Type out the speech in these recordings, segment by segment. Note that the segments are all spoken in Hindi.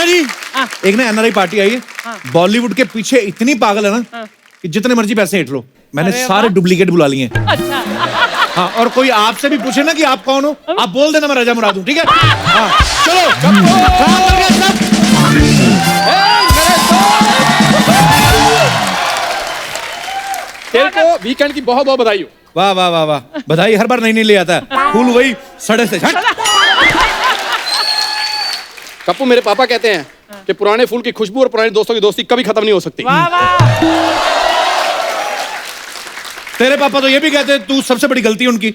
अर्चना जी, एक ना एनआरआई पार्टी आई है, बॉलीवुड के पीछे इतनी पागल है ना कि जितने मर्जी पैसे हिट लो। मैंने सारे डुप्लीकेट बुला लिए हैं। अच्छा। हाँ, और कोई आपसे भी पूछे ना कि आप कौन हो, आप बोल देना मैं राजा मुराद हूँ, ठीक है? हाँ, चलो काम कर गया सब। तेरे को वीकेंड की बहुत बहुत बधाई हो। वाह वाह वाह वाह, बधाई हर बार नहीं ले आता है, फूल वही सड़े से हट। कप्पू, मेरे पापा कहते हैं कि पुराने फूल की खुशबू और पुराने दोस्तों की दोस्ती कभी खत्म नहीं हो सकती। वाह वाह। तेरे पापा तो ये भी कहते हैं तू सबसे बड़ी गलती है उनकी।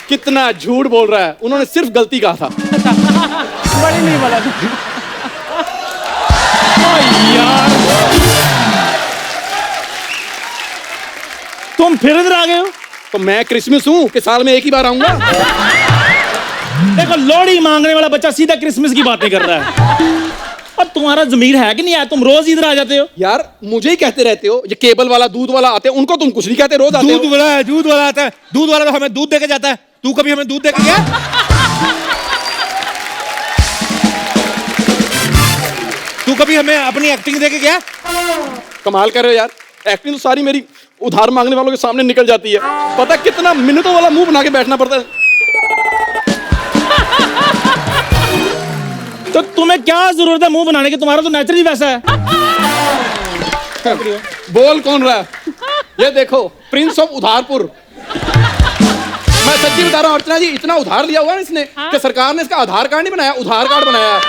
कितना झूठ बोल रहा है, उन्होंने सिर्फ गलती कहा था। बड़ी नहीं बोला यार तुम फिर इधर आ गए हो। तो मैं क्रिसमस हूँ कि साल में एक ही बार आऊंगा। देखो, लोहड़ी मांगने वाला बच्चा सीधा क्रिसमस की बातें कर रहा है। और तुम्हारा जमीर है कि नहीं है? तुम रोज इधर आ जाते हो। यार मुझे ही कहते रहते हो, ये केबल वाला दूध वाला आते हैं, उनको तुम कुछ नहीं कहते, रोज आते हो। दूध वाला आता है, दूध वाला तो हमें दूध देके जाता है। तू कभी हमें दूध देके गया? तू कभी हमें अपनी एक्टिंग देके गया? कमाल कर रहे हो यार, एक्टिंग तो सारी मेरी उधार मांगने वालों के सामने निकल जाती है। पता कितना मिनटों वाला मुंह बना के बैठना पड़ता है। तो तुम्हें क्या जरूरत है मुंह बनाने की? तुम्हारा तो नेचर ही वैसा है। बोल कौन रहा है? ये देखो, प्रिंस ऑफ उधारपुर। मैं सच्ची बता रहा हूँ अर्चना जी, इतना उधार लिया हुआ है इसने कि सरकार ने इसका आधार कार्ड नहीं बनाया, उधार कार्ड बनाया है।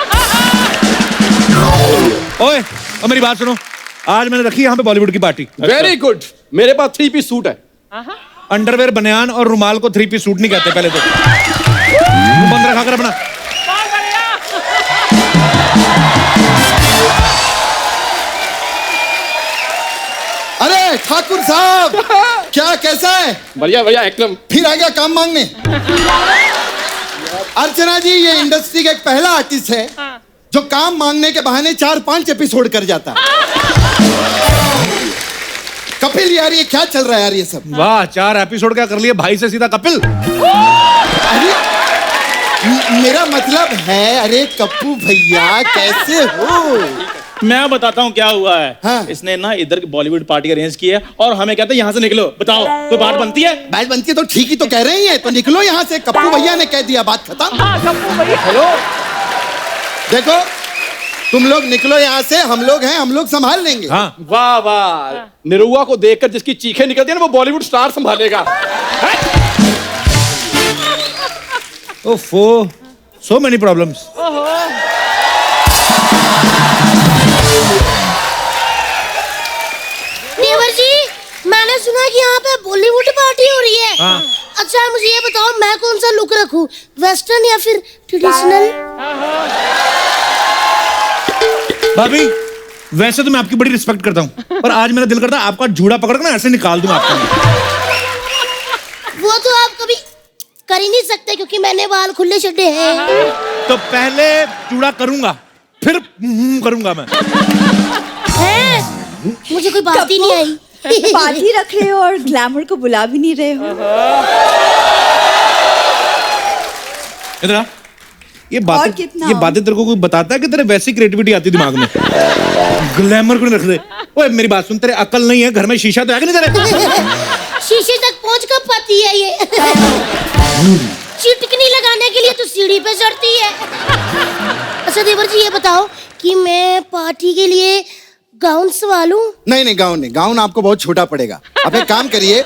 ओए, अब मेरी बात सुनो, आज मैंने रखी यहाँ पे बॉलीवुड की पार्टी। Very good. मेरे पास 3 पीस सूट है। अंडरवेयर, बनियान और रुमाल को 3 पीस सूट नहीं कहते पहले तो। बंद रखा कर अपना। अरे ठाकुर साहब, क्या कैसा है? बढ़िया बढ़िया एकदम। फिर आ गया काम मांगने। अर्चना जी, ये इंडस्ट्री का एक पहला आर्टिस्ट है जो काम मांगने के बहाने 4-5 एपिसोड कर जाता है। कपिल यार, ये क्या चल रहा है यार ये सब? वाह, 4 एपिसोड क्या कर लिए भाई से सीधा कपिल। अरे मेरा मतलब है, अरे कप्पू भैया कैसे हो? मैं बताता हूँ क्या हुआ है। हाँ। इसने ना इधर बॉलीवुड पार्टी अरेंज की है और हमें कहते हैं यहाँ से निकलो। बताओ, कोई बात बनती है? बात बनती है तो ठीक ही तो कह रही है, तो निकलो यहाँ से। कप्पू भैया ने कह दिया, बात खत्म। हेलो, देखो तुम लोग निकलो यहाँ से, हम लोग हैं, हम लोग संभाल लेंगे। हाँ, वाह वाह। निरुआ को देखकर जिसकी चीखें निकलती है ना, वो बॉलीवुड स्टार संभालेगा। ओफो, सो मेनी प्रॉब्लम्स। देवर जी, मैंने सुना कि यहाँ पे बॉलीवुड पार्टी हो रही है। हाँ। अच्छा मुझे ये बताओ, मैं कौन सा लुक रखूं, वेस्टर्न या फिर ट्रेडिशनल? भाभी, वैसे तो मैं आपकी बड़ी रिस्पेक्ट करता हूँ, पर आज मेरा दिल करता है आपका जूड़ा पकड़ के ना ऐसे निकाल दूं आपको। वो तो आप कभी कर ही नहीं सकते क्योंकि मैंने बाल खुले छड्डे हैं। तो पहले जूड़ा करूंगा, फिर करूंगा मैं। हैं? मुझे कोई बात ही नहीं आई। पार्टी रख रहे हो और ग्लैमर को बुला भी नहीं रहे हो। इधर आ। ये और बातें तेरे को कोई बताता है कि तेरे वैसी क्रिएटिविटी आती दिमाग में? ग्लैमर को नहीं रख दे। ओए मेरी बात सुन, तेरे अकल नहीं है, घर में शीशा तो है कि नहीं तेरे? शीशे तक पहुंच कर पाती है ये। चिटकनी लगाने के लिए तो सीढ़ी पे चढ़ती है। अच्छा देवर जी, ये बताओ कि मैं पार्टी के लिए गाउन सवालूं? नहीं नहीं, गाउन नहीं, गाउन आपको बहुत छोटा पड़ेगा। आप एक काम करिए,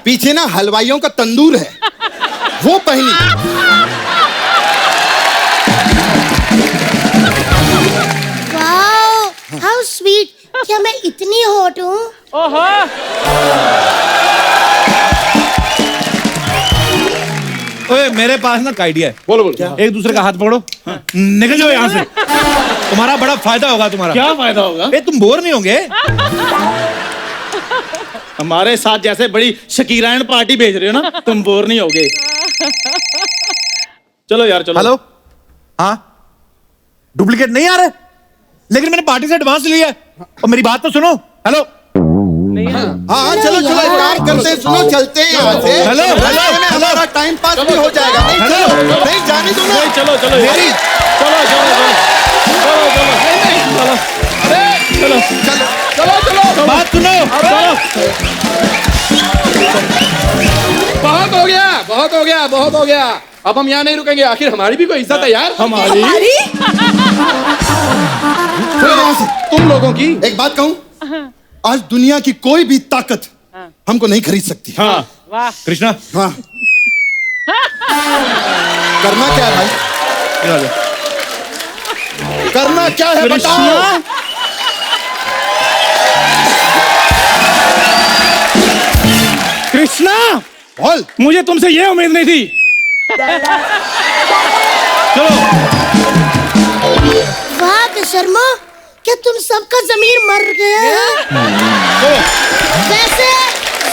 पीछे ना हलवाइयों का तंदूर है, वो पहनी। Wow, how sweet. क्या मैं इतनी हॉट हूँ? ओहो। ओए मेरे पास ना एक आइडिया है। बोलो बोलो। एक दूसरे का हाथ पकड़ो, निकल जाओ यहाँ से। तुम्हारा बड़ा फायदा होगा। तुम्हारा क्या फायदा होगा? तुम बोर नहीं होंगे। हमारे साथ जैसे बड़ी शकीरायन पार्टी भेज रहे हो ना, तुम बोर नहीं होगे। चलो यार चलो। हेलो, हाँ, डुप्लीकेट नहीं आ रहे, लेकिन मैंने पार्टी से एडवांस लिया है। और मेरी बात तो सुनो। हेलो, हाँ चलो चलो, एक काम करते हैं, सुनो, चलते हैं यहाँ से। हेलो, हेलो, हमारा टाइम पास भी हो जाएगा। नहीं, चलो, नहीं जाने दो ना। नहीं, चलो चलो मेरी चलो चलो चलो चलो चलो चलो अरे चलो चलो चलो बात सुनो। चलो बहुत हो गया बहुत हो गया बहुत हो गया। अब हम यहाँ नहीं रुकेंगे, आखिर हमारी भी कोई इज्जत है यार। हमारी हमारी चलो यहाँ से। तुम लोगों की। एक बात कहूं, आज दुनिया की कोई भी ताकत हमको नहीं खरीद सकती। हाँ कृष्णा हाँ। करना क्या है भाई? ये आ जा। करना क्या है बताओ। कृष्णा बोल। मुझे तुमसे ये उम्मीद नहीं थी। चलो वाह बेशर्मो, क्या तुम सबका जमीर मर गया है? वैसे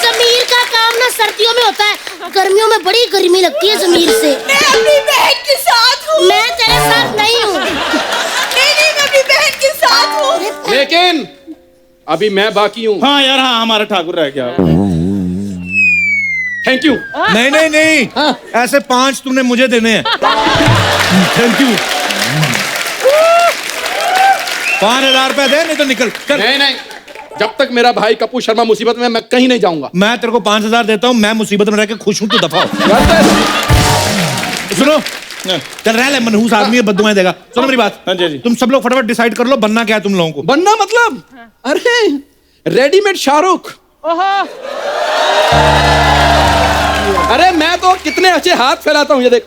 जमीर का काम ना सर्दियों में होता है, गर्मियों में बड़ी गर्मी लगती है जमीर से। मैं अपनी बहन के साथ हूँ। मैं तेरे साथ नहीं हूँ। नहीं, मैं अपनी बहन के साथ हूँ। लेकिन अभी मैं बाकी हूँ। हाँ यार, हाँ हमारा ठाकुर रह गया। Thank you. नहीं नहीं नहीं, ऐसे 5 तूने मुझे देने हैं। Thank you. 5,000 रुपए दे, नहीं तो निकल चल। नहीं नहीं, जब तक मेरा भाई कपूर शर्मा मुसीबत में, मैं कहीं नहीं जाऊंगा। मैं तेरे को 5,000 देता हूँ, मैं मुसीबत में रह के खुश हूँ, तू दफा हो। सुनो, चल रह ले, मनहूस आदमी है, बद्दुआएं देगा। सुनो मेरी बात। हाँ जी। तुम सब लोग फटाफट डिसाइड कर लो बनना क्या है तुम लोगों को। बनना मतलब, अरे रेडीमेड शाहरुख। अरे मैं तो कितने अच्छे हाथ फैलाता हूँ, ये देख।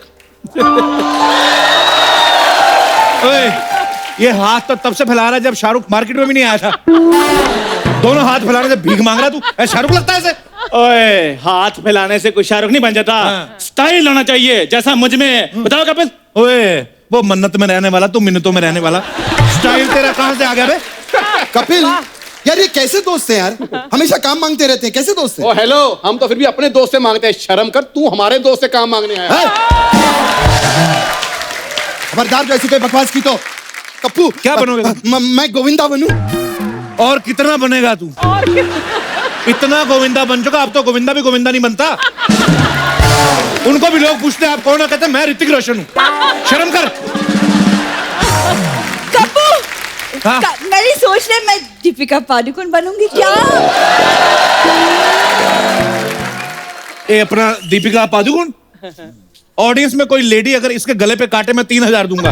ओए, ये हाथ तो तब से फैला रहा है जब शाहरुख मार्केट में भी नहीं आया था। दोनों हाथ फैलाने से भीख मांग रहा तू। शाहरुख लगता है ऐसे? ओए, हाथ फैलाने से कोई शाहरुख नहीं बन जाता। हाँ। स्टाइल होना चाहिए, जैसा मुझ में। बताओ कपिल। ओए, वो मन्नत में रहने वाला, तू मिन्नतों में रहने वाला। स्टाइल तेरा कहां से आ गया बे? कपिल, यार ये कैसे दोस्त हैं यार? हमेशा काम मांगते रहते हैं, कैसे दोस्त हैं? ओ हेलो, हम तो फिर भी अपने दोस्त से मांगते हैं। शर्म कर, तू हमारे दोस्त से काम मांगने आया। हैं? खबरदार जो ऐसी कोई बकवास की तो। कप्पू क्या बनोगे? मैं गोविंदा बनूं? और कितना बनेगा तू? इतना गोविंदा बन चुका, अब तो गोविंदा भी गोविंदा नहीं बनता। उनको भी लोग पूछते हैं आप कौन हो, कहते हैं मैं ऋतिक रोशन हूँ। शर्म कर। कप्पू, हाँ? मेरी सोच रही मैं दीपिका पादुकोण बनूंगी क्या? ये अपना दीपिका पादुकोण। ऑडियंस में कोई लेडी अगर इसके गले पे काटे, मैं 3,000 दूंगा।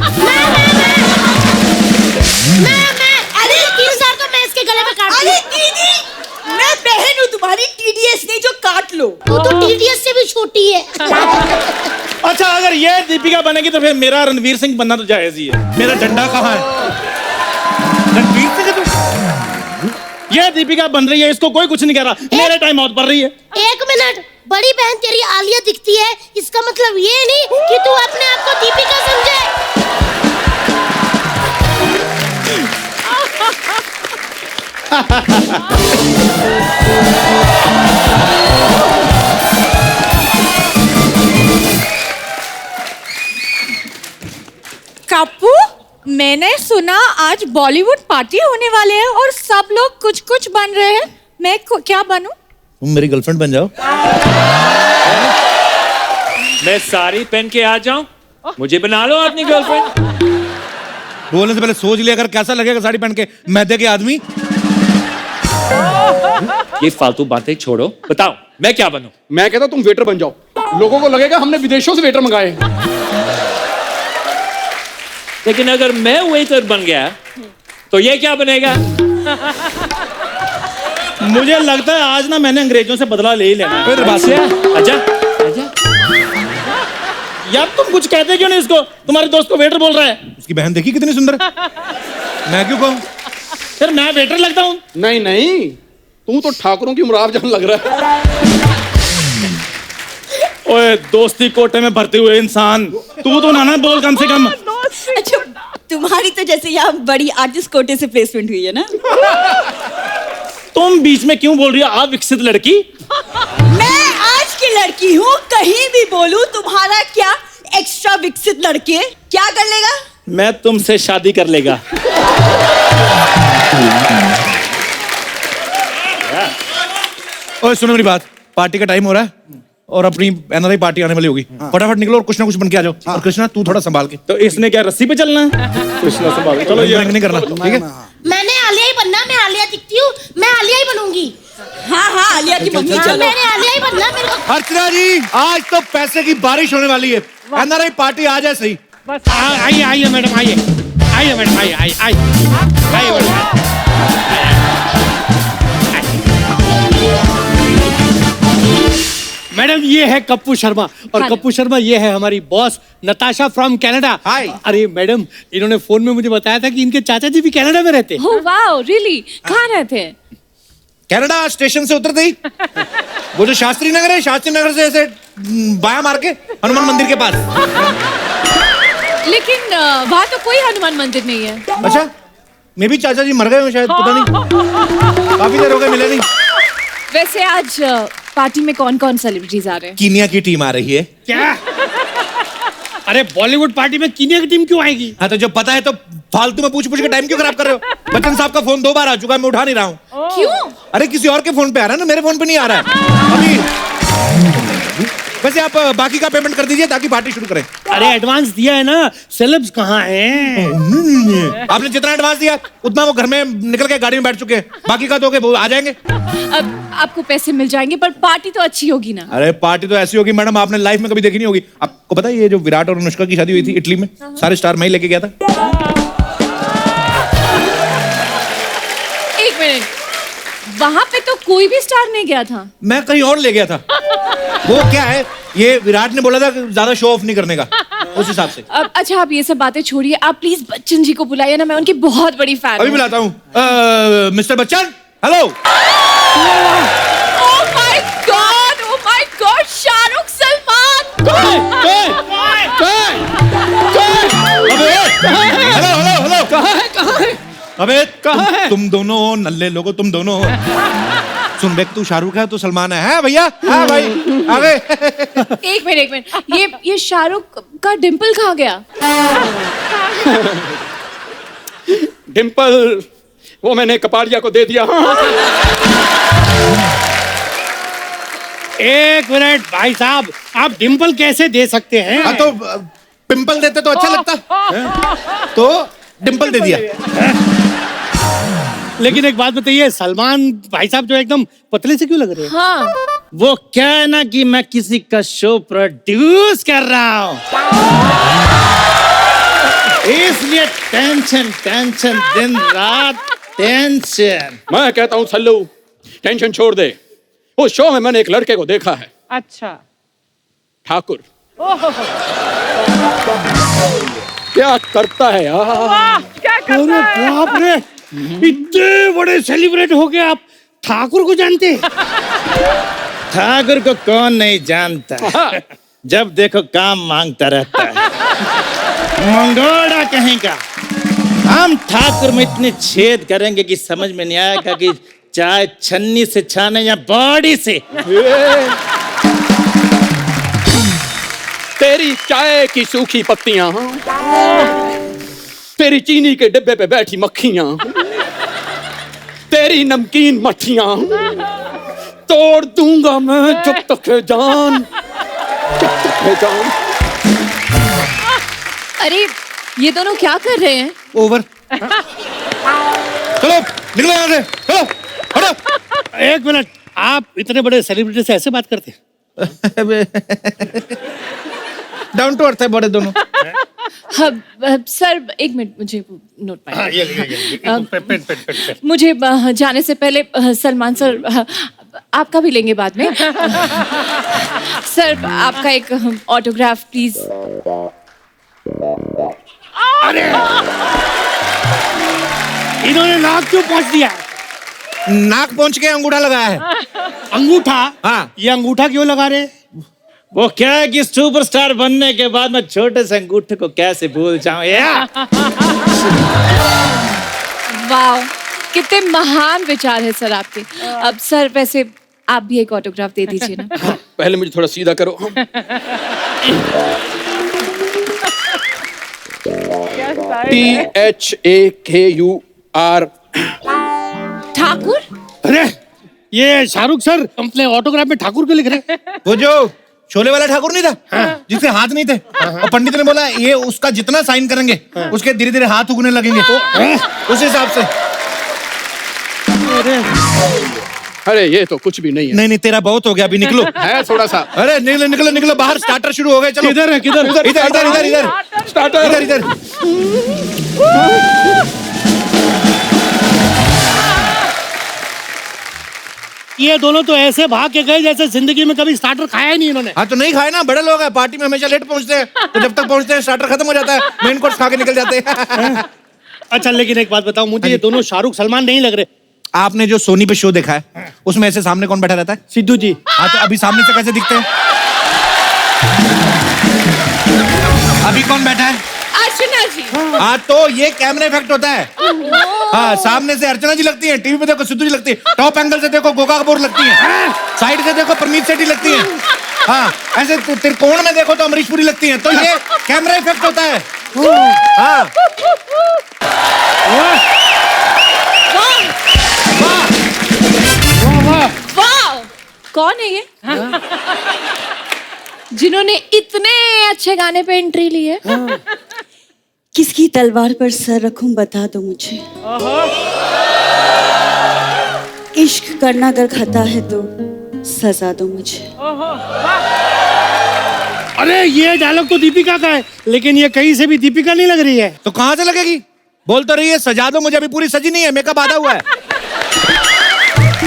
अरे 3,000 तो मैं इसके गले में काटती अरे हूँ। दीदी, मैं बहन हूँ तुम्हारी, TDS नहीं जो काट लो। तू तो TDS से भी छोटी है। अच्छा, अगर ये दीपिका बनेगी तो फिर मेरा रणवीर सिंह बनना तो जायज ही है। मेरा झंडा कहाँ है? रणवीर सिंह है तू? ये दीपिका बन रही है, इसको कोई कुछ नहीं कह रहा। मेरे टाइम आउट पड़ रही है। 1 मिनट, बड़ी बहन तेरी आलिया दिखती है, इसका मतलब ये नहीं कि तू अपने आप को दीपिका समझे। कप्पू, मैंने सुना आज बॉलीवुड पार्टी होने वाले हैं और सब लोग कुछ कुछ बन रहे हैं। मैं क्या बनूं? तुम मेरी गर्लफ्रेंड बन जाओ। मैं साड़ी पहन के आ जाऊं, मुझे बना लो अपनी गर्लफ्रेंड। बोलने से पहले सोच लिया अगर कैसा लगेगा साड़ी पहन के मैदे के आदमी। ये फालतू बातें छोड़ो, बताओ मैं क्या बनूं? मैं कहता हूं तुम वेटर बन जाओ, लोगों को लगेगा हमने विदेशों से वेटर मंगाए। लेकिन अगर मैं वेटर बन गया तो ये क्या बनेगा? मुझे लगता है आज ना मैंने अंग्रेजों से बदला ले ही लेना है। आजा आजा। यार तुम कुछ कहते क्यों नहीं इसको? तुम्हारे दोस्त को वेटर बोल रहा है। उसकी बहन देखी कितनी सुंदर है? मैं क्यों कहूं? फिर मैं वेटर लगता हूँ? नहीं नहीं, तू तो ठाकुरों की मुराद जान लग रहा है। ओए, दोस्ती कोटे में भरते हुए इंसान, तू तो ना बोल कम से कम। अच्छा, तुम्हारी तो जैसे यहाँ बड़ी आर्टिस्ट कोटे से प्लेसमेंट हुई है ना। तुम बीच में क्यों बोल रही हो अविकसित लड़की? मैं आज की लड़की हूँ, कहीं भी बोलूं तुम्हारा क्या एक्स्ट्रा विकसित लड़के क्या कर लेगा? मैं तुमसे शादी कर लेगा। ओए सुनो मेरी बात, पार्टी का टाइम हो रहा है, और अपनी एनआरआई पार्टी आने वाली होगी। फटाफट निकलो और कुछ ना कुछ बन के आ जाओ। और कृष्णा तू थोड़ा संभाल के। तो इसने क्या रस्सी पे चलना है? कृष्णा संभाल। चलो ये नहीं करना, ठीक है? मैंने आलिया ही बनना, मैं आलिया दिखती हूँ, मैं आलिया ही बनूंगी। हाँ हाँ आलिया की मम्मी हाँ, चलो। मैंने आलिया ही बनना मेरे को। अर्चना जी आज तो पैसे की बारिश होने वाली है। एनआरआई पार्टी आ जाए सही। आइए आइए मैडम, आइए आइए मैडम, आइए आइए आइए आइए मैडम। मैडम ये है कप्पू शर्मा, और कप्पू शर्मा ये है हमारी बॉस नताशा फ्रॉम कनाडा। हाय। अरे मैडम, इन्होंने फोन में मुझे बताया था कि इनके चाचा जी भी कनाडा में रहते हैं। Oh wow, really? कहाँ रहते हैं? कनाडा स्टेशन से उतरते ही वो जो शास्त्री नगर है, शास्त्री नगर से ऐसे बायां मार के हनुमान मंदिर के पास। लेकिन वहाँ तो कोई हनुमान मंदिर नहीं है। अच्छा, मे भी चाचा जी मर गए हो शायद, पता नहीं, काफी देर हो गए मिले नहीं। वैसे आज पार्टी में कौन कौन सेलिब्रिटीज आ रहे हैं? कीनिया की टीम आ रही है। क्या? अरे बॉलीवुड पार्टी में कीनिया की टीम क्यों आएगी? हाँ तो जब पता है तो फालतू में पूछ पूछ के टाइम क्यों खराब कर रहे हो? बच्चन साहब का फोन 2 बार आ चुका है, मैं उठा नहीं रहा हूँ। क्यों? अरे किसी और के फोन पे आ रहा है ना, मेरे फोन पे नहीं आ रहा है अभी। वैसे आप बाकी का पेमेंट कर दीजिए ताकि पार्टी शुरू करें। अरे एडवांस दिया है ना, सेलेब्स कहाँ हैं? आपने जितना एडवांस दिया उतना वो घर में निकल के गाड़ी में बैठ चुके हैं। बाकी का दोगे वो आ जाएंगे। अब आपको पैसे मिल जाएंगे, पर पार्टी तो अच्छी होगी ना? अरे पार्टी तो ऐसी होगी मैडम, आपने लाइफ में कभी देखी नहीं होगी। आपको पता है ये जो विराट और अनुष्का की शादी हुई थी इटली में, सारे स्टार मैं ही लेके गया था। एक मिनट, वहाँ पे तो कोई भी स्टार नहीं गया था। मैं कहीं और ले गया था। वो क्या है, ये विराट ने बोला था कि ज्यादा शो ऑफ नहीं करने का, उस हिसाब से। अब अच्छा, आप ये सब बातें छोड़िए, आप प्लीज बच्चन जी को बुलाइए ना, मैं उनकी बहुत बड़ी फैन अभी हूँ। बुलाता हूँ। Mister Bachchan, hello. Oh my God, Shahrukh Salman. Hello hello hello, कहाँ है? अबे तुम दोनों नल्ले लोगो, तुम दोनों। सुन बेक, तू शाहरुख है तो सलमान है भैया। हाँ भाई आ गए। एक मिनट, ये शाहरुख का डिम्पल कहाँ गया? डिम्पल वो मैंने कपाड़िया को दे दिया। एक मिनट भाई साहब, आप डिम्पल कैसे दे सकते हैं? हाँ तो पिंपल देते तो अच्छा लगता, तो डिम्पल दे दिया। लेकिन एक बात बताइए, सलमान भाई साहब जो एकदम पतले से क्यों लग रहे हैं? हाँ, वो क्या है ना कि मैं किसी का शो प्रोड्यूस कर रहा हूँ, इसलिए टेंशन टेंशन, दिन रात टेंशन। मैं कहता हूँ सल्लू, टेंशन छोड़ दे। उस शो में मैंने एक लड़के को देखा है। अच्छा। ठाकुर। क्या करता है यार? वाह, क्या करता है? बाप रे, इतने बड़े सेलिब्रेट हो गए, आप ठाकुर को जानते हैं? ठाकुर को कौन नहीं जानता, जब देखो काम मांगता रहता है, मंगोड़ा कहीं का। हम ठाकुर में इतने छेद करेंगे कि समझ में नहीं आएगा कि चाय छन्नी से छाने या बॉडी से। तेरी चाय की सूखी पत्तियां, तेरी चीनी के डिब्बे पे बैठी मक्खियां, तेरी नमकीन मट्ठियां तोड़ दूंगा मैं जब तक है जान, जब तक है जान। अरे ये दोनों क्या कर रहे हैं? ओवर। चलो निकलो यहाँ से, चलो हटो। एक मिनट, आप इतने बड़े सेलिब्रिटी से ऐसे बात करते हैं? डाउन टू अर्थ है बड़े दोनों। सर एक मिनट, मुझे नोट पाइए। मुझे जाने से पहले सलमान सर, आपका भी लेंगे बाद में। सर आपका एक ऑटोग्राफ प्लीज। अरे इन्होंने नाक क्यों पहुंच दिया? नाक पहुंच के अंगूठा लगाया है। अंगूठा? हाँ। ये अंगूठा क्यों लगा रहे? वो क्या है कि सुपरस्टार बनने के बाद मैं छोटे से अंगूठे को कैसे भूल जाऊं यार। वाह, कितने महान विचार है सर आपके। अब सर वैसे आप भी एक ऑटोग्राफ दे दीजिए ना। पहले मुझे थोड़ा सीधा करो। THAKUR। ठाकुर? अरे ये शाहरुख सर अपने ऑटोग्राफ में ठाकुर क्यों लिख रहे? वो जो शोले वाला ठाकुर नहीं था, जिसके हाथ नहीं थे, और पंडित ने बोला ये उसका जितना साइन करेंगे उसके धीरे धीरे हाथ उगने लगेंगे, उस हिसाब से। अरे ये तो कुछ भी नहीं है। नहीं नहीं, तेरा बहुत हो गया, अभी निकलो। है थोड़ा सा। अरे निकलो निकलो निकलो बाहर, स्टार्टर शुरू हो गए। चलो किधर है किधर? इधर इधर इधर इधर स्टार्टर। इधर इधर। ये दोनों तो ऐसे भाग के गए जैसे जिंदगी में कभी स्टार्टर खाया ही नहीं इन्होंने। हाँ तो नहीं खाए ना, बड़े लोग हैं, पार्टी में हमेशा लेट पहुंचते हैं, तो जब तक पहुंचते हैं स्टार्टर खत्म हो जाता है, मेन कोर्स खा के निकल जाते हैं। अच्छा लेकिन एक बात बताओ मुझे, ये दोनों शाहरुख सलमान नहीं लग रहे। आपने जो सोनी पे शो देखा है उसमें ऐसे सामने कौन बैठा रहता है? सिद्धू जी। हाँ तो अभी सामने से कैसे दिखते हैं? अभी कौन बैठा है? अर्चना जी। हाँ तो ये कैमरा इफेक्ट होता है। हाँ, सामने से अर्चना जी लगती है, टीवी पे देखो सिद्धू जी लगती है, टॉप एंगल से देखो गोगा कपूर लगती है, साइड से देखो परनीत सेठी लगती है, हाँ ऐसे त्रिकोण में देखो तो अमरीश पुरी लगती है। तो ये कैमरा इफेक्ट होता है। हाँ वाह, कौन है ये जिन्होंने इतने अच्छे गाने पे एंट्री ली है? किसकी तलवार पर सर रखूं बता दो मुझे। इश्क करना अगर खता है तो सजा दो मुझे। अरे ये डायलॉग तो दीपिका का है, लेकिन ये कहीं से भी दीपिका नहीं लग रही है। तो कहाँ से लगेगी? बोल तो रही है सजा दो मुझे, अभी पूरी सजी नहीं है, मेकअप आधा हुआ है,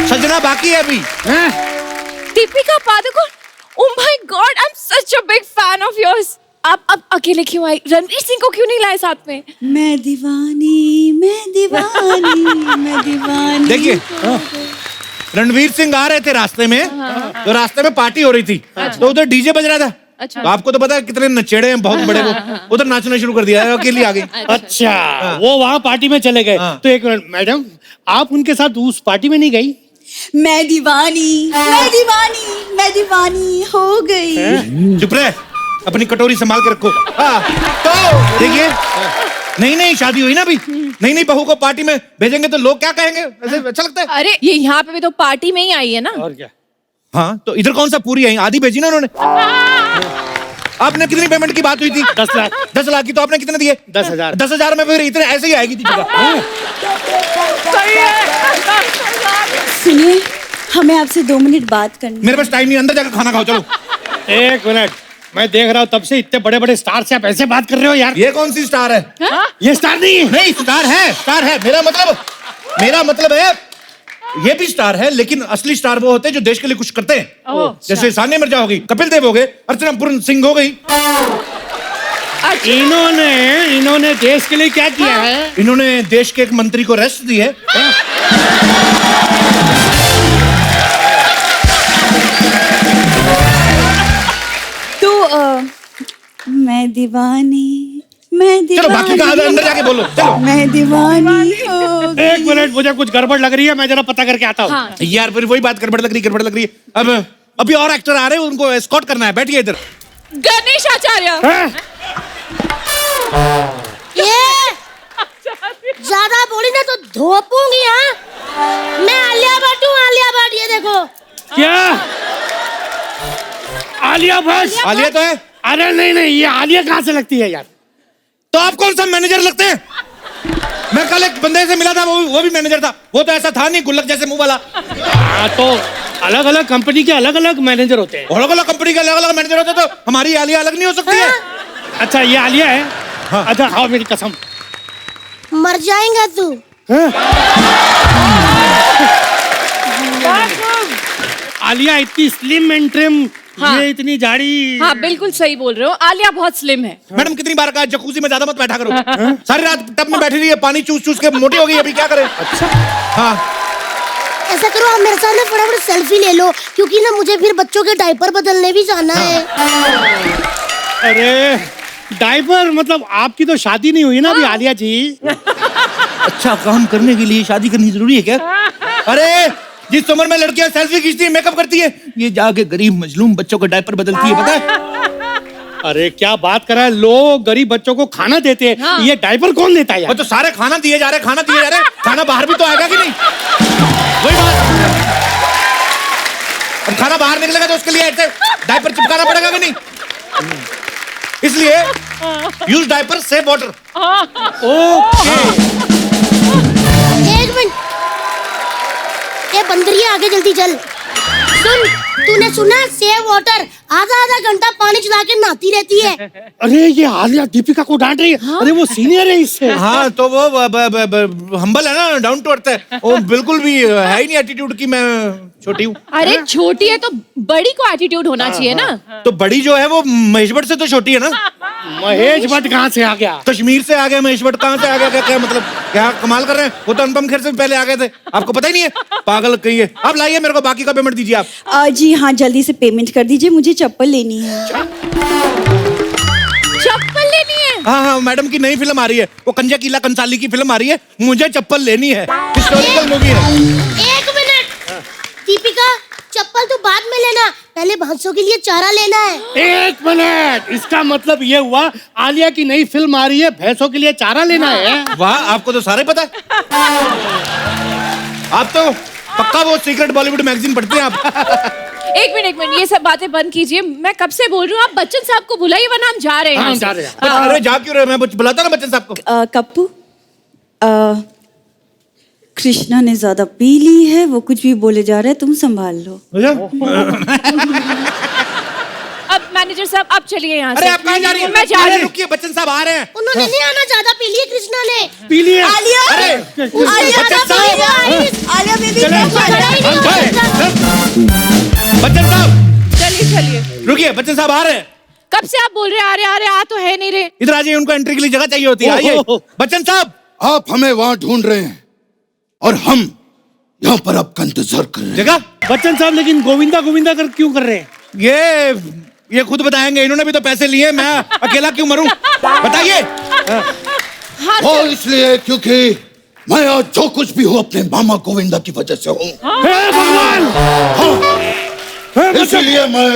सजना बाकी है अभी। Deepika Padukone, oh my God, I am such a big fan of yours. आप अकेले क्यों आई? रणवीर सिंह को क्यों नहीं लाए साथ में? मैं दीवानी मैं दीवानी मैं दीवानी। देखिए रणवीर सिंह आ रहे थे रास्ते में, तो रास्ते में पार्टी हो रही थी, तो उधर डीजे बज रहा था। अच्छा। तो आपको तो पता है कितने नचेड़े हैं बहुत बड़े, वो उधर नाचना शुरू कर दिया, अकेली आ गई। अच्छा वो वहाँ पार्टी में चले गए। तो एक मिनट मैडम, आप उनके साथ उस पार्टी में नहीं गई? मैं दीवानी मैं दीवानी हो गई। चुप रहे, अपनी कटोरी संभाल के रखो। हाँ, तो देखिए नई नई शादी हुई ना अभी, नई नई बहू को पार्टी में भेजेंगे तो लोग क्या कहेंगे? ऐसे अच्छा लगता है? अरे ये यहाँ पे भी तो पार्टी में ही आई है ना। और क्या? हाँ तो इधर कौन सा पूरी आई, आधी भेजी ना उन्होंने। आपने कितनी पेमेंट की बात हुई थी? 10 लाख। 10 लाख की, तो आपने कितने दिए? 10,000। 10,000 में फिर इतने ऐसे ही आएगी दीपिका। सुनिए, हमें आपसे 2 मिनट बात करनी। मेरे पास टाइम नहीं, अंदर जाकर खाना खाओ चलो। एक मिनट, मैं देख रहा हूँ तब से इतने बड़े बड़े स्टार से आप ऐसे बात कर रहे हो यार। ये कौन सी स्टार है? ये स्टार नहीं है। नहीं स्टार है, स्टार है। मेरा मतलब है ये भी स्टार है, लेकिन असली स्टार वो होते हैं जो देश के लिए कुछ करते हैं। जैसे सानिया मिर्जा हो गई, कपिल देव हो गए, अर्चना पूर्ण सिंह हो गई। इन्होंने देश के लिए क्या किया है? इन्होंने देश के एक मंत्री को रेस्ट दी है। तो मैं दीवानी चलो बाकी का अंदर जाके बोलो चलो। मैं दीवानी हो गई। एक मिनट, मुझे कुछ गड़बड़ लग रही है, मैं जरा पता करके आता हूँ। हाँ। यार फिर वही बात गड़बड़ लग रही है। अब अभी और एक्टर आ रहे हैं, उनको एस्कॉर्ट करना है। बैठिए इधर। गणेश आचार्य। ये ज्यादा बोली ना तो धोपूंगी। हाँ मैं आलिया भट्ट हूँ, आलिया भट्ट। ये देखो। क्या आलिया भट्ट? आलिया तो है। अरे नहीं, ये आलिया कहाँ से लगती है यार? तो आप कौन सा मैनेजर लगते हैं? मैं कल एक बंदे से मिला था, वो भी मैनेजर था। वो तो ऐसा था नहीं, गुल्लक जैसे मुंह वाला। तो अलग अलग कंपनी के अलग अलग मैनेजर होते हैं। अलग अलग कंपनी के अलग अलग मैनेजर होते, तो हमारी आलिया अलग नहीं हो सकती है? अच्छा ये आलिया है। हाँ। अच्छा हाँ, मेरी कसम। मर जाएगा तू। आलिया इतनी स्लिम एंड ट्रिम, हाँ। ये इतनी जाड़ी। हाँ बिल्कुल सही बोल रहे हो, आलिया बहुत स्लिम है। मैडम कितनी बार कहा जकूजी में ज्यादा मत बैठा करो। सारी रात टब में बैठी रही है, पानी चूस चूस के मोटी हो गई, अभी क्या करें? अच्छा हाँ ऐसा करो, आप मेरे साथ ना फटाफट सेल्फी ले लो, क्योंकि ना मुझे फिर बच्चों के डायपर बदलने भी जाना है। अरे डायपर मतलब आपकी तो शादी नहीं हुई ना अभी आलिया जी। अच्छा काम करने के लिए शादी करनी जरूरी है क्या? अरे जिस उम्र में लड़कियां सेल्फी खींचती है, मेकअप करती है, ये जाके गरीब मजलूम बच्चों को डायपर बदलती है, पता है? अरे क्या बात कर रहा है, लोग गरीब बच्चों को खाना देते हैं। हाँ। ये डायपर कौन देता है यार? वो तो सारे खाना दिए जा रहे, खाना बाहर भी तो आएगा कि नहीं? वही बात। अब खाना बाहर निकलेगा तो उसके लिए ऐसे डायपर चिपकाना पड़ेगा कि नहीं? इसलिए यूज डायपर सेव वाटर। एक मिनट, ये बंदरी है, आगे जल्दी चल। सुन, तूने सुना? सेव वाटर, आधा आधा घंटा पानी चला के नहाती रहती है। अरे ये आलिया दीपिका को डांट रही है। अरे वो सीनियर है इससे। हाँ तो वो हम्बल है ना, डाउन टू अर्थ है वो, बिल्कुल भी है ही नहीं एटीट्यूड की मैं छोटी हूँ। अरे छोटी है तो बड़ी को एटीट्यूड होना चाहिए ना। तो बड़ी जो है वो महेश भट्ट से तो छोटी है ना। महेश भट्ट कहाँ से आ गया? कश्मीर से आ गया महेश भट्ट, कहाँ से आ गया? क्या मतलब क्या कमाल कर रहे हैं? वो तो अनुपम खेर से भी पहले आ गए थे, आपको पता ही नहीं है? पागल कहिए। अब लाइए मेरे को बाकी का पेमेंट दीजिए आप। जी हाँ, जल्दी से पेमेंट कर दीजिए, मुझे चप्पल लेनी है। चप्पल लेनी है? हाँ हाँ, मैडम की नई फिल्म आ रही है, वो कंजा कीला कंसाली की फिल्म आ रही है, मुझे चप्पल लेनी है, हिस्टोरिकल मूवी है। एक मिनट, दीपिका चप्पल तो बाद में लेना, पहले भैंसों के लिए चारा लेना है। एक मिनट, इसका मतलब ये हुआ आलिया की नई फिल्म आ रही है, भैंसों के लिए चारा लेना है। वाह, आपको तो सारा ही पता है। आप तो पक्का वो सीक्रेट बॉलीवुड मैगजीन पढ़ते हैं आप। एक मिनट, ये सब बातें बंद कीजिए। मैं कब से बोल रही हूँ, आप बच्चन साहब को बुलाइए वरना हम जा रहे हैं। हम जा रहे हैं। अरे जा क्यों रहे? मैं बुलाता ना बच्चन साहब को। कप्पू, कृष्णा ने ज्यादा पी ली है, वो कुछ भी बोले जा रहे हैं, तुम संभाल लो। अब मैनेजर साहब आप चलिए यहाँ से। अरे आप कहाँ जा रही हैं? मैं जा रही हूँ। रुकिए, बच्चन साहब आ रहे हैं। उन्होंने नहीं आना, ज्यादा पी लिए कृष्णा ने। पी लिए? आलिया, अरे आलिया बच्चन साहब, आलिया बेबी, बच्चन साहब चलिए। रुकिए, बच्चन साहब आ रहे हैं। कब से आप बोल रहे हैं आ रहे आ तो है नहीं रहे। इधर आ जाइए, उनको एंट्री के लिए जगह चाहिए होती है। आइए बच्चन साहब। आप हमें वहां ढूंढ रहे हैं और हम यहाँ पर आपका इंतजार कर रहे हैं। जगह बच्चन साहब लेकिन गोविंदा गोविंदा कर क्यों कर रहे हैं? ये खुद बताएंगे, इन्होंने भी तो पैसे लिए, मैं अकेला क्यों मरूं? बताइए। वो इसलिए क्योंकि मैं आज जो कुछ भी हूँ अपने मामा गोविंदा की वजह से हूँ। हे भगवान! इसलिए मैं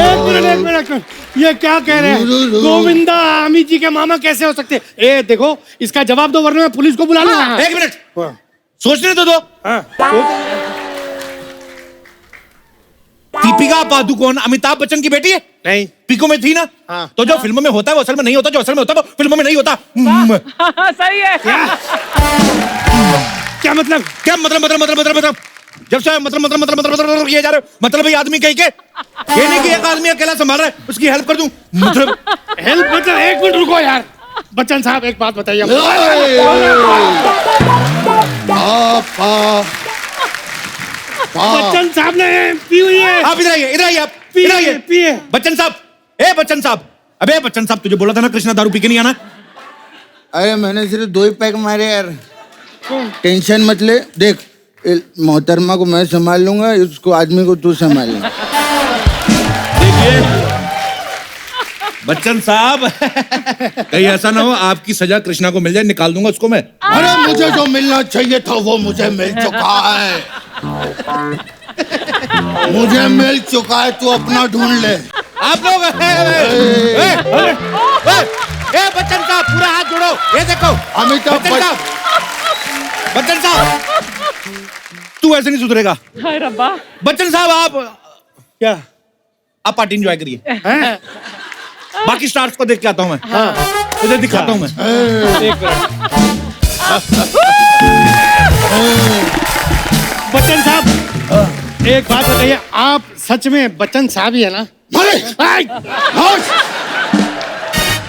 एक मिनट, ये क्या कह रहे हैं? गोविंदा अमित जी के मामा कैसे हो सकते? ए देखो, इसका जवाब दो वरना मैं पुलिस को बुला लूंगा। एक मिनट, सोचने तो दो। दीपिका पादुकोण अमिताभ बच्चन की बेटी है? नहीं। पिको में थी ना? तो जो फिल्मों में होता है वो असल में नहीं होता, जो असल में होता है वो फिल्मों में नहीं होता। सही है। क्या मतलब? क्या मतलब? जब से मतलब किए जा रहे हो, मतलब ये आदमी कहीं के, ये नहीं कि एक आदमी अकेला संभाल रहा है, उसकी हेल्प कर दूं, मतलब हेल्प मतलब? एक मिनट रुको यार। बच्चन साहब एक बात बताइए। बच्चन साहब ने पी हुई है। आप इधर आइए आप पिए। बच्चन साहब, बच्चन साहब, अबे बच्चन साहब, तुझे बोला था ना कृष्णा दारू पी के नहीं आना। अरे मैंने सिर्फ 2 ही पैक मारे यार, टेंशन मत ले। देख, मोहतरमा को मैं संभाल लूंगा, उसको आदमी को तू संभाल। देखिए बच्चन साहब, कहीं ऐसा ना हो आपकी सजा कृष्णा को मिल जाए, निकाल दूंगा उसको मैं। अरे मुझे जो मिलना चाहिए था वो मुझे मिल चुका है। मुझे मिल चुका है, तू अपना ढूंढ ले। आप लोग बच्चन साहब पूरा हाथ जोड़ो, ये देखो अमिताभ बच्चन साहब, तू ऐसे नहीं सुधरेगा। हाय रब्बा। बच्चन साहब आप क्या? आप पार्टी एंजॉय करिए, बाकी स्टार्स को देख के आता हूँ मैं। उधर दिखाता हूँ मैं। बच्चन साहब एक बात बताइए, आप सच में बच्चन साहब ही है ना?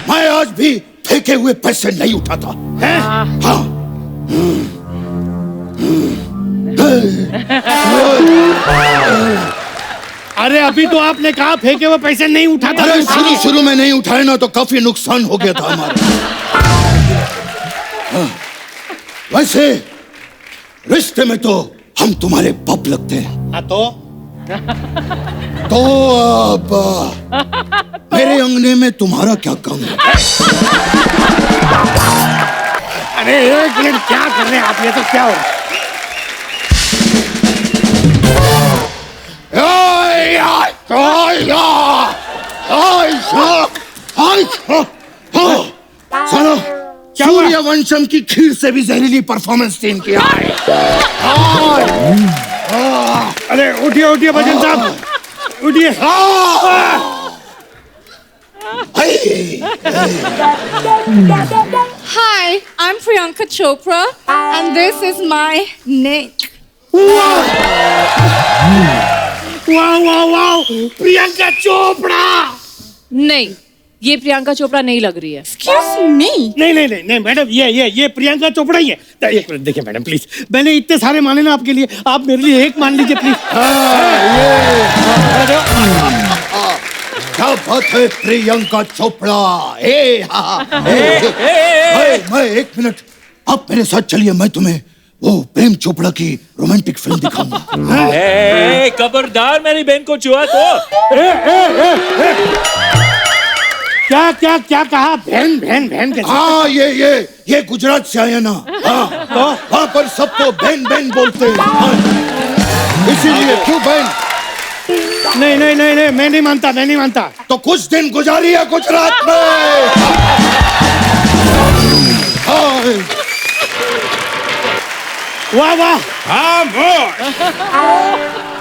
मैं आज भी फेंके हुए पैसे नहीं उठाता। हाँ। अरे अभी तो आपने कहा फेंके हुए पैसे नहीं उठाता। अरे शुरू में नहीं उठाए ना तो काफी नुकसान हो गया था हमारा। वैसे रिश्ते में तो हम तुम्हारे बाप लगते हैं। तो अब मेरे अंगने में तुम्हारा क्या काम है? अरे एक मिनट, क्या कर रहे हैं आप? ये तो क्या हो रहा है? सुनो, सूर्यवंशम की खीर से भी जहरीली परफॉर्मेंस थी इनकी। अरे उठिए उठिए बच्चन साहब उठिए। Hi, I'm Priyanka Chopra, and this is my neck. वाह वाह वाह, प्रियंका चोपड़ा। नहीं, ये प्रियंका चोपड़ा नहीं लग रही है। Excuse me. नहीं नहीं नहीं नहीं मैडम, ये प्रियंका चोपड़ा ही है। एक मिनट देखिए मैडम प्लीज, मैंने इतने सारे माने ना आपके लिए, आप मेरे लिए एक मान लीजिए प्लीज। क्या बात है प्रियंका चोपड़ा। मैं एक मिनट, आप मेरे साथ चलिए, मैं तुम्हें वो प्रेम चोपड़ा की रोमांटिक फिल्म दिखाऊंगा। खबरदार मेरी बहन को छुआ तो। क्या क्या क्या कहा? बहन बहन बहन कैसे? हाँ ये गुजरात से आया ना। हाँ तो वहाँ पर सबको बहन बहन बोलते हैं। हाँ, इसीलिए क्यों बहन? नहीं नहीं नहीं नहीं, मैं नहीं मानता। तो कुछ दिन गुजारिए गुजरात में। हाँ। वाह वाह।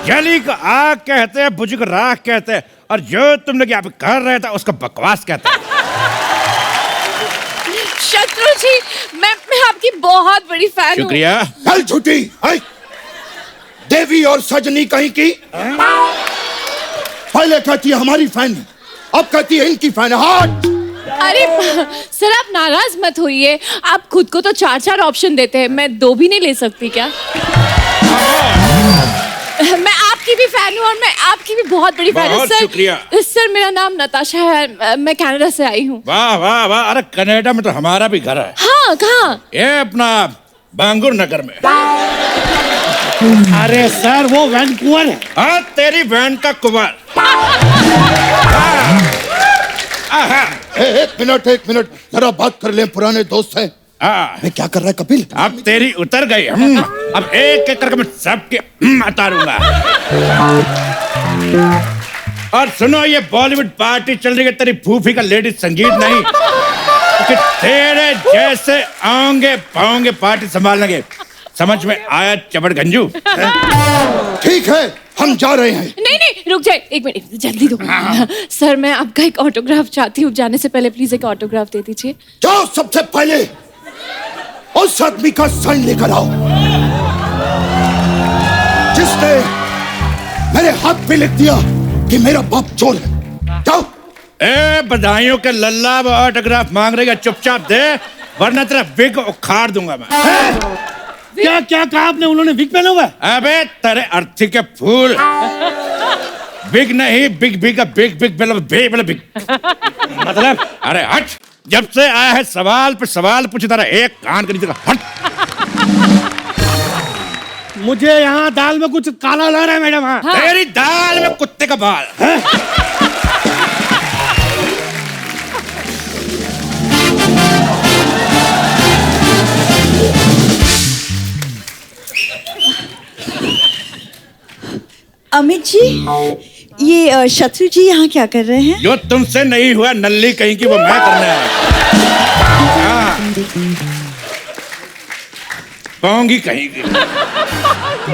जली को आग कहते हैं, बुझ को राख कहते हैं, और जो तुम लोग यहाँ पे कर रहे थे उसको बकवास कहते हैं। शत्रु जी, मैं आपकी बहुत बड़ी फैन हूँ। शुक्रिया। कल छुट्टी देवी और सजनी कहीं की। पहले कहती है हमारी फैन, अब कहती है इनकी फैन। हाथ। अरे सर, आप नाराज मत होइए, आप खुद को तो 4 ऑप्शन देते हैं, मैं 2 भी नहीं ले सकती क्या? मैं आपकी भी फैन हूँ और मैं आपकी भी बहुत बड़ी फैन हूँ बहुत सर। शुक्रिया। सर, मेरा नाम नताशा है, मैं कनाडा से आई हूँ। वाह वाह वाह, अरे कनाडा में तो हमारा भी घर है। हाँ, कहाँ? ये अपना बांगुर नगर में। अरे सर, वो वैनकूवर है। हाँ, तेरी बहन का कुंवर। एक मिनट, जरा बात कर ले, पुराने दोस्त हैं। मैं क्या कर रहा है कपिल? अब तेरी उतर गई। अब एक एक करके मैं सबके उतारूंगा। और सुनो, ये बॉलीवुड पार्टी चल रही है, तेरी फूफी का लेडीज संगीत नहीं, कि तेरे जैसे आएंगे पाओगे पार्टी संभालने। समझ में आया चबड़ गंजू? ठीक है, हम जा रहे हैं। नहीं, रुक जाए, 1 मिनट, जल्दी दो। सर, मैं आपका एक ऑटोग्राफ चाहती हूँ, जाने से पहले प्लीज एक ऑटोग्राफ दे दीजिए। जाओ, सबसे पहले उस आदमी का साइन लेकर आओ जिसने मेरे हाथ पे लिख दिया कि मेरा बाप चोर है। जाओ। बधाइयों के लल्ला, वो ऑटोग्राफ मांग रही है, चुपचाप दे, वरना तेरा विग उखाड़ दूंगा मैं। क्या क्या कहा आपने? उन्होंने विग पहना हुआ है? अबे तेरे अर्थी के फूल, बिग नहीं, बिग मतलब। अरे हट, जब से आया है सवाल पे सवाल पूछ रहा, एक कान के नीचे का हट। मुझे यहाँ दाल में कुछ काला लग रहा है मैडम। हाँ। तेरी दाल में कुत्ते का बाल। अमित जी, ये शत्रु जी यहाँ क्या कर रहे हैं? जो तुमसे नहीं हुआ नल्ली कहीं की, वो मैं करने आया। पाऊंगी कहीं की,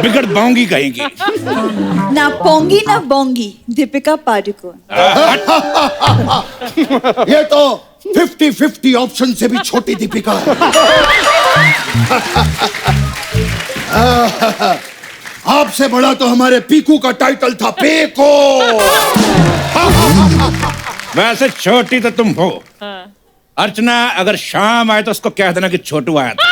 बिगड़ पाऊंगी कहीं की। ना पोंगी ना बोंगी, दीपिका पादुकोण। ये तो 50-50 ऑप्शन से भी छोटी दीपिका है। आपसे बड़ा तो हमारे पीकू का टाइटल था, पीकू। वैसे छोटी तो तुम हो। अर्चना अगर शाम आए तो उसको कह देना कि छोटू आया था।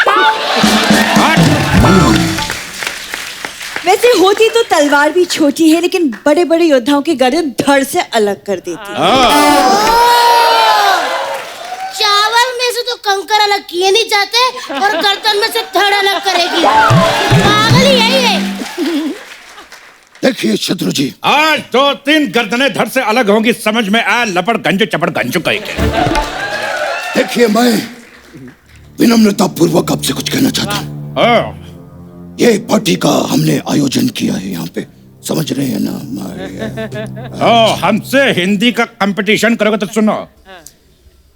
वैसे होती तो तलवार भी छोटी है, लेकिन बड़े बड़े योद्धाओं की गर्दन धड़ से अलग कर देती है। चावल में से तो कंकर अलग किए नहीं जाते और गर्दन में से धड़ अलग करेगी। पागल ही यही है। देखिए शत्रु जी, आज 2-3 गर्दनें धड़ से अलग होंगी, समझ में आया? लपड़ गंजू चपड़ गंजू कहीं के। देखिए, मैं विनम्रता पूर्वक आपसे कुछ कहना चाहता हूँ। ये पार्टी का हमने आयोजन किया है यहाँ पे, समझ रहे हैं ना? हमसे हिंदी का कंपटीशन करोगे तो सुनो,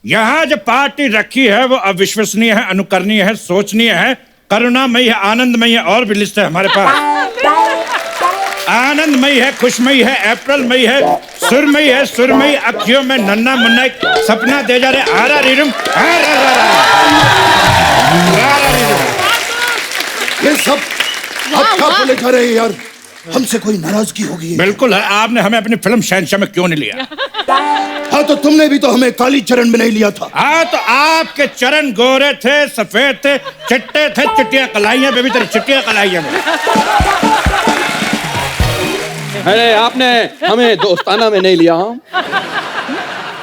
यहाँ जो पार्टी रखी है वो अविश्वसनीय है, अनुकरणीय है, सोचनीय है, करुणामयी है, आनंदमयी है, और भी लिस्ट है हमारे पास। आनंदमयी है, खुशमयी है, अप्रैलमयी है, सुरमयी है, सुरमयी अखियों में नन्ना मुन्ना एक सपना दे जा रहे आरा रिरम ये सब आप कहाँ को ले जा रहे हैं यार? हमसे कोई नाराजगी होगी? बिल्कुल है। आपने हमें अपनी फिल्म शहंशाह में क्यों नहीं लिया? हाँ तो तुमने भी तो हमें काली चरण में नहीं लिया था। हाँ तो आपके चरण गोरे थे, सफेद थे, चिट्टे थे, चिट्टियां कलाइयां बेबी तेरी चिट्टियां कलाइयां में। अरे आपने हमें दोस्ताना में नहीं लिया।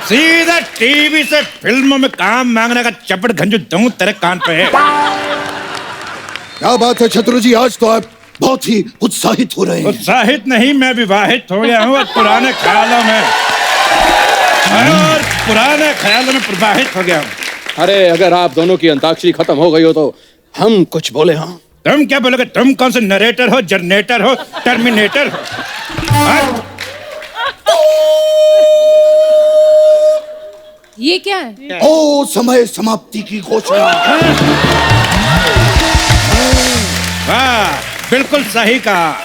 सीधा टीवी से फिल्मों में काम मांगने का चपड़ घंजू दूं तेरे कान पे है। क्या बात है शत्रु जी, आज तो आप बहुत ही उत्साहित हो रहे हैं। उत्साहित नहीं, मैं विवाहित हो गया हूँ पुराने ख्यालों में, और पुराने ख्यालों में प्रवाहित हो गया हूँ। अरे अगर आप दोनों की अंताक्षरी खत्म हो गई हो तो हम कुछ बोले। हाँ तुम क्या बोलोगे? तुम कौन से नरेटर हो, जनरेटर हो, टर्मिनेटर हो? हाँ? ये क्या है? ओ समय समाप्ति की घोषणा। वाह, बिल्कुल सही कहा।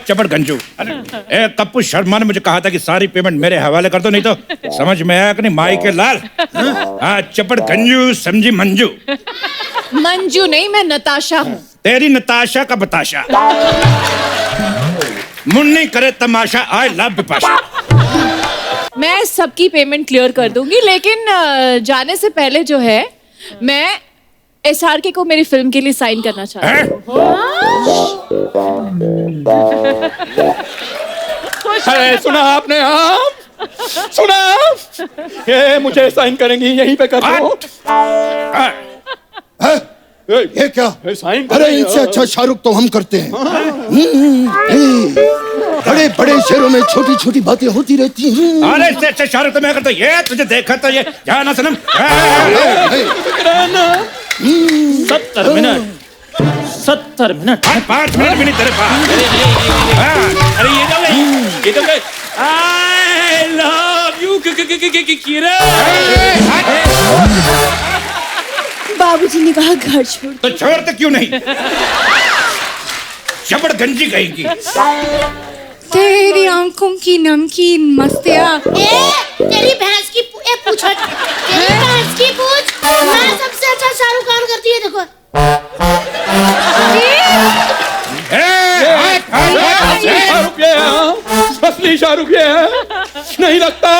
चपड़ गंजू, ए कप्पू शर्मा ने मुझे कहा था कि सारी पेमेंट मेरे हवाले कर दो, नहीं तो समझ में आया कि नहीं माई के लाल। हाँ चपड़ गंजू समझी मंजू। मंजू नहीं, मैं नताशा हूँ। तेरी नताशा का बताशा, मुन्नी करे तमाशा, आई लव बिपाशा। मैं सबकी पेमेंट क्लियर कर दूंगी, लेकिन जाने से पहले जो है मैं SRK को मेरी फिल्म के लिए साइन करना चाहती हूँ। अरे सुना आपने? आप सुना? ये मुझे साइन करेंगी यहीं पे कर दो। ये क्या? साइन अरे इनसे अच्छा शाहरुख तो हम करते हैं। बड़े बड़े शहरों में छोटी छोटी बातें होती रहती हैं। अरे इससे अच्छा शाहरुख तो मैं करता। ये तुझे देखा तो ये जाना सनम। 70 मिनट 70 मिनट 5 मिनट भी नहीं तेरे पास। अरे ये तो गए आई लव यू किरण। बाबूजी ने कहा घर छोड़। तो छोड़ते क्यों नहीं? चपड़ गंजी कहेगी। तेरी आंखों की नमकीन मस्तिया। तेरी भैंस की पूछट, तेरी भैंस की पूछ। मैं सबसे अच्छा शाहरुख खान करती है, देखो। शाहरुख ये है, असली शाहरुख ये है। नहीं लगता,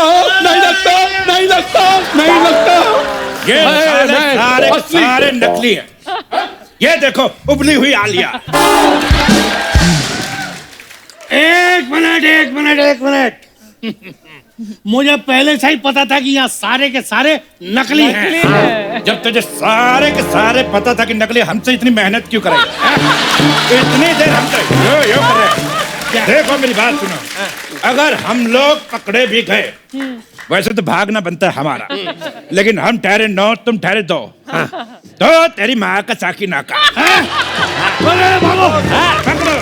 नहीं लगता, नहीं लगता, नहीं लगता। ये सारे नकली हैं। ये देखो उबली हुई आलिया। एक मिनट। मुझे पहले से ही पता था कि यहाँ सारे के सारे नकली हैं। जब तुझे सारे के सारे पता था कि नकली, हमसे इतनी मेहनत क्यों करे? इतनी देर हम तो यो कर रहे। देखो मेरी बात सुनो, अगर हम लोग पकड़े भी गए, वैसे तो भागना बनता है हमारा, लेकिन हम ठहरे 9, तुम ठहरे 2, तो तेरी माँ का साकी नाका। पकड़ो।